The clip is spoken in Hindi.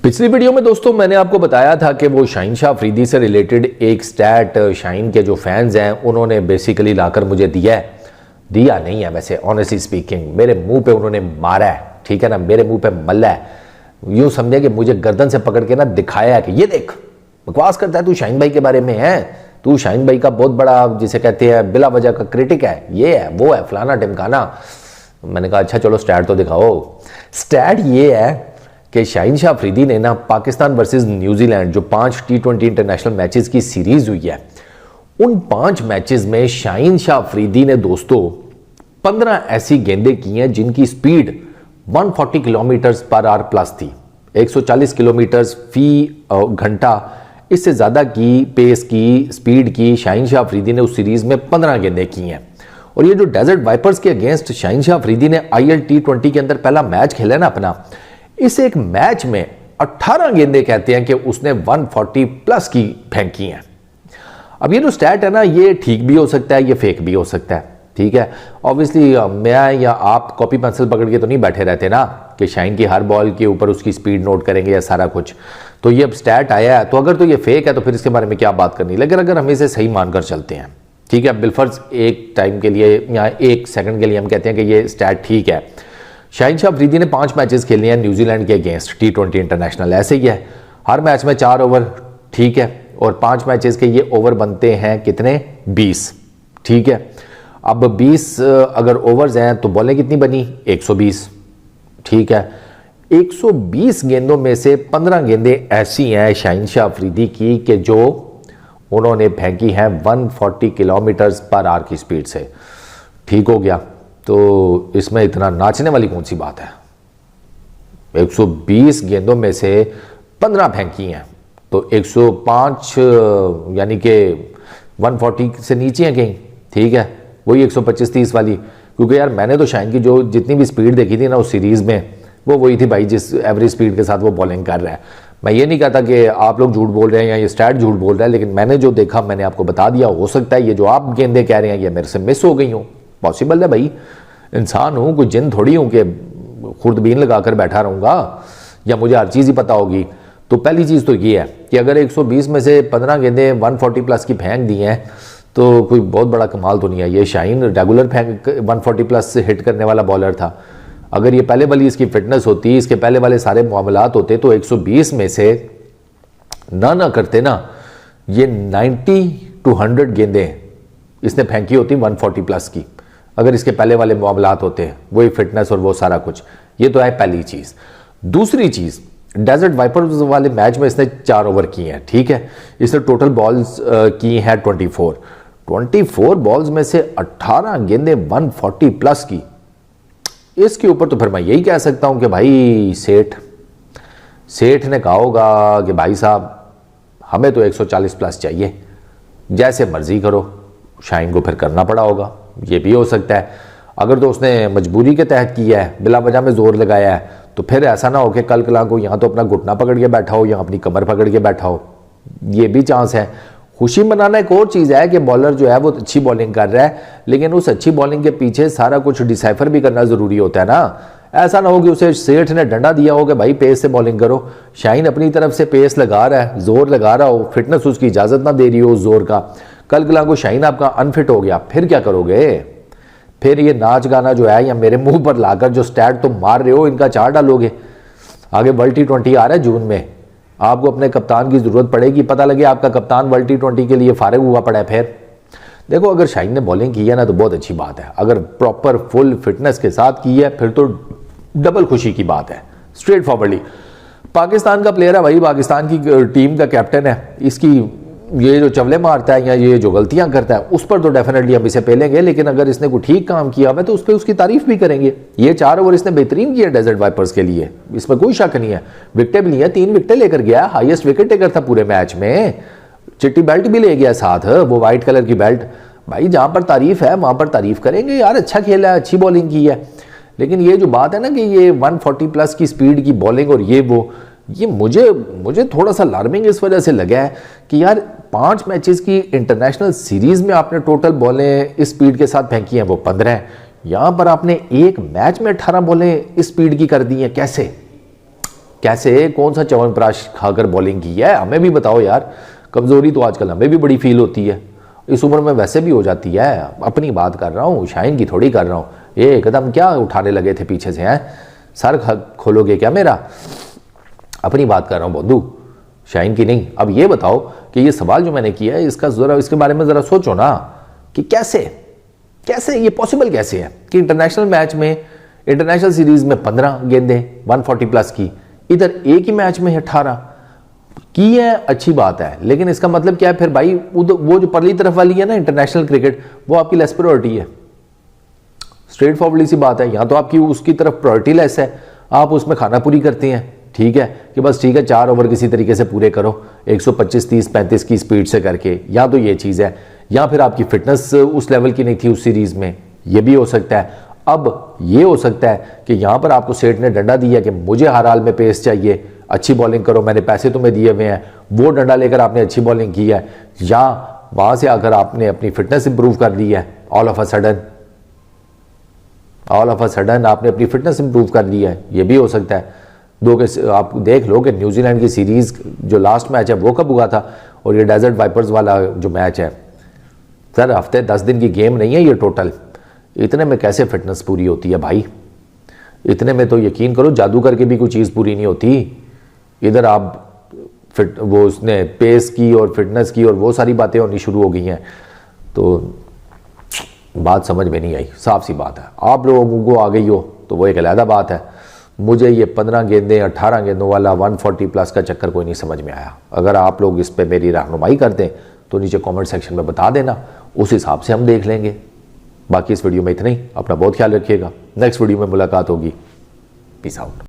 पिछली वीडियो में दोस्तों मैंने आपको बताया था कि वो शाहीन शाह अफरीदी से रिलेटेड एक स्टैट शाहीन के जो फैंस हैं उन्होंने बेसिकली लाकर मुझे दिया नहीं है। वैसे ऑनेस्टली स्पीकिंग मेरे मुंह पे उन्होंने मारा है, ठीक है ना, मेरे मुंह पे मल्ला है। यूँ समझे कि मुझे गर्दन से पकड़ के ना दिखाया है कि ये देख बकवास करता है तू, शाहीन भाई के बारे में है, तू शाहीन भाई का बहुत बड़ा जिसे कहते हैं बिला वजह का क्रिटिक है, ये है वो है फलाना टिमकाना। मैंने कहा अच्छा चलो स्टैट तो दिखाओ। स्टैट ये है कि शाहीन शाह अफरीदी ने ना पाकिस्तान वर्सेस न्यूजीलैंड जो 5 T20 इंटरनेशनल मैचेस की सीरीज हुई है, उन 5 मैचेस में शाहीन शाह अफरीदी ने दोस्तों 15 ऐसी गेंदें की हैं जिनकी speed 140 kilometre per hour plus थी, 140 किलोमीटर फी घंटा, इससे ज़्यादा की पेस की स्पीड की शाहीन शाह अफरीदी ने उस सीरीज में 15 गेंदें की हैं। और ये जो डेजर्ट वाइपर्स के अगेंस्ट शाहीन शाह अफरीदी ने IL T20 के अंदर पहला मैच खेला ना अपना, इस एक मैच में 18 गेंदें कहते हैं कि उसने 140 प्लस की फेंकी हैं। अब ये जो स्टैट है ना, ये ठीक भी हो सकता है, ये फेक भी हो सकता है, ठीक है। ऑब्वियसली मैं या आप कॉपी पेंसिल पकड़ के तो नहीं बैठे रहते ना कि शाहीन की हर बॉल के ऊपर उसकी स्पीड नोट करेंगे या सारा कुछ। तो ये अब स्टैट आया है, तो अगर तो ये फेक है तो फिर इसके बारे में क्या बात करनी, लेकिन अगर हम इसे सही मानकर चलते हैं, ठीक है, बिलफर्ज एक टाइम के लिए या एक सेकंड के लिए हम कहते हैं कि ये स्टैट ठीक है। शाहीन शाह अफरीदी ने 5 मैचेस खेले हैं न्यूजीलैंड के अगेंस्ट T20 इंटरनेशनल, ऐसे ही है, हर मैच में 4 ओवर, ठीक है, और 5 मैचेस के ये ओवर बनते हैं कितने, 20, ठीक है। अब 20 अगर ओवर्स हैं तो बॉलें कितनी बनी, 120, ठीक है। 120 गेंदों में से 15 गेंदें ऐसी हैं शाहीन शाह अफरीदी की कि जो उन्होंने फेंकी हैं 140 किलोमीटर पर आवर की स्पीड से, ठीक हो गया। तो इसमें इतना नाचने वाली कौन सी बात है, 120 गेंदों में से 15 फेंकी हैं तो 105 यानी कि 140 से नीचे हैं कहीं, ठीक है, वही 125-30 वाली। क्योंकि यार मैंने तो शाहीन की जो जितनी भी स्पीड देखी थी ना उस सीरीज़ में, वो वही थी भाई जिस एवरेज स्पीड के साथ वो बॉलिंग कर रहा है। मैं ये नहीं कहता कि आप लोग झूठ बोल रहे हैं या ये स्टैट झूठ बोल रहा है, लेकिन मैंने जो देखा मैंने आपको बता दिया। हो सकता है ये जो आप गेंदें कह रहे हैं ये मेरे से मिस हो गई हों, पॉसिबल है भाई, इंसान हूँ, कोई जिन थोड़ी हूँ कि खुर्दबीन लगाकर बैठा रहूँगा या मुझे हर चीज़ ही पता होगी। तो पहली चीज़ तो ये है कि अगर 120 में से 15 गेंदें 140 प्लस की फेंक दी हैं तो कोई बहुत बड़ा कमाल तो नहीं है। ये शाहीन रेगुलर फेंक 140 प्लस से हिट करने वाला बॉलर था। अगर ये पहले वाली इसकी फिटनेस होती, इसके पहले वाले सारे मामलात होते तो 120 में से ना करते ना, ये 90 to 100 गेंदें इसने फेंकी होती 140 प्लस की, अगर इसके पहले वाले मामलात होते हैं, वही फिटनेस और वो सारा कुछ। ये तो है पहली चीज़। दूसरी चीज़, डेजर्ट वाइपर्स वाले मैच में इसने 4 ओवर किए हैं, ठीक है। इसने टोटल बॉल्स की हैं 24 बॉल्स में से 18 गेंदें 140 प्लस की। इसके ऊपर तो फिर मैं यही कह सकता हूं कि भाई सेठ ने कहा होगा कि भाई साहब हमें तो 140 प्लस चाहिए, जैसे मर्जी करो। शाहीन को फिर करना पड़ा होगा, ये भी हो सकता है। अगर तो उसने मजबूरी के तहत किया है, बिला वजह में जोर लगाया है, तो फिर ऐसा ना हो कि कल कला को यहाँ तो अपना घुटना पकड़ के बैठा हो या अपनी कमर पकड़ के बैठा हो, ये भी चांस है। खुशी मनाना एक और चीज़ है कि बॉलर जो है वो अच्छी बॉलिंग कर रहा है, लेकिन उस अच्छी बॉलिंग के पीछे सारा कुछ डिसाइफर भी करना ज़रूरी होता है ना। ऐसा ना हो कि उसे सेठ ने डंडा दिया हो कि भाई पेस से बॉलिंग करो, शाहीन अपनी तरफ से पेस लगा रहा है, जोर लगा रहा हो, फिटनेस उसकी इजाज़त ना दे रही हो उस जोर का, कल कला को शाहीन आपका अनफिट हो गया, फिर क्या करोगे? फिर ये नाच गाना जो है या मेरे मुंह पर लाकर जो स्टैट तुम मार रहे हो, इनका चार डालोगे। आगे वर्ल्ड T20 आ रहा है जून में, आपको अपने कप्तान की ज़रूरत पड़ेगी, पता लगे आपका कप्तान वर्ल्ड T20 के लिए फारिग हुआ पड़ा है। फिर देखो अगर शाहीन ने बॉलिंग की है ना तो बहुत अच्छी बात है, अगर प्रॉपर फुल फिटनेस के साथ की है फिर तो डबल खुशी की बात है। स्ट्रेट फॉरवर्डली पाकिस्तान का प्लेयर है भाई, पाकिस्तान की टीम का कैप्टन है, इसकी ये जो चवले मारता है या ये जो गलतियां करता है उस पर तो डेफिनेटली हम इसे पेलेंगे, लेकिन अगर इसने कोई ठीक काम किया है तो उस पर उसकी तारीफ भी करेंगे। ये 4 ओवर इसने बेहतरीन किया डेजर्ट वाइपर्स के लिए, इसमें कोई शक नहीं है। विकेटें भी लिए, 3 विकेटें लेकर गया, हाईएस्ट विकेट टेकर था पूरे मैच में, चिट्टी बेल्ट भी ले गया साथ, वो व्हाइट कलर की बेल्ट। भाई जहां पर तारीफ है वहां पर तारीफ करेंगे, यार अच्छा खेला है, अच्छी बॉलिंग की है। लेकिन ये जो बात है ना कि ये 140 प्लस की स्पीड की बॉलिंग और ये मुझे थोड़ा सा अलार्मिंग इस वजह से लगा है कि यार 5 मैचेस की इंटरनेशनल सीरीज में आपने टोटल बॉलें इस स्पीड के साथ फेंकी हैं वो 15 हैं, यहां पर आपने एक मैच में 18 बॉलें इस स्पीड की कर दी हैं। कैसे कैसे, कौन सा च्यवनप्राश खाकर बॉलिंग की है, हमें भी बताओ यार। कमज़ोरी तो आजकल हमें भी बड़ी फील होती है, इस उम्र में वैसे भी हो जाती है। अपनी बात कर रहा हूँ, शाहीन की थोड़ी कर रहा हूँ। ये एकदम क्या उठाने लगे थे पीछे से, हैं सर खोलोगे क्या मेरा? अपनी बात कर रहा हूँ बंधु, शाहीन की नहीं। अब ये बताओ कि ये सवाल जो मैंने किया है इसका जरा, इसके बारे में ज़रा सोचो ना कि कैसे ये पॉसिबल कैसे है कि इंटरनेशनल मैच में, इंटरनेशनल सीरीज में 15 गेंदें 140 प्लस की, इधर एक ही मैच में 18 की है। अच्छी बात है, लेकिन इसका मतलब क्या है फिर भाई? वो जो परली तरफ वाली है ना इंटरनेशनल क्रिकेट, वो आपकी लेस प्रायोरिटी है। स्ट्रेट फॉरवर्डली सी बात है, यहाँ तो आपकी उसकी तरफ प्रायोरिटी लेस है, आप उसमें खाना पूरी करते हैं। ठीक है कि बस ठीक है 4 ओवर किसी तरीके से पूरे करो 125 30 35 की स्पीड से करके, या तो ये चीज़ है, या फिर आपकी फिटनेस उस लेवल की नहीं थी उस सीरीज में, ये भी हो सकता है। अब ये हो सकता है कि यहाँ पर आपको सेठ ने डंडा दिया कि मुझे हर हाल में पेस चाहिए, अच्छी बॉलिंग करो, मैंने पैसे तुम्हें दिए हुए हैं, वो डंडा लेकर आपने अच्छी बॉलिंग की है, या वहाँ से आकर आपने अपनी फिटनेस इंप्रूव कर ली है, ऑल ऑफ अ सडन आपने अपनी फिटनेस इंप्रूव कर ली है, ये भी हो सकता है। आप देख लो कि न्यूजीलैंड की सीरीज जो लास्ट मैच है वो कब हुआ था, और ये डेजर्ट वाइपर्स वाला जो मैच है सर, हफ्ते 10 दिन की गेम नहीं है ये टोटल। इतने में कैसे फिटनेस पूरी होती है भाई? इतने में तो यकीन करो जादू करके भी कोई चीज़ पूरी नहीं होती। इधर आप वो उसने पेस की और फिटनेस की और वो सारी बातें होनी शुरू हो गई हैं, तो बात समझ में नहीं आई। साफ सी बात है, आप लोगों को आ गई हो तो वो एक अलग बात है। मुझे ये 15 गेंदें 18 गेंदों वाला 140 प्लस का चक्कर कोई नहीं समझ में आया। अगर आप लोग इस पे मेरी रहनुमाई कर दें तो नीचे कमेंट सेक्शन में बता देना, उस हिसाब से हम देख लेंगे। बाकी इस वीडियो में इतना ही, अपना बहुत ख्याल रखिएगा। नेक्स्ट वीडियो में मुलाकात होगी। Peace out.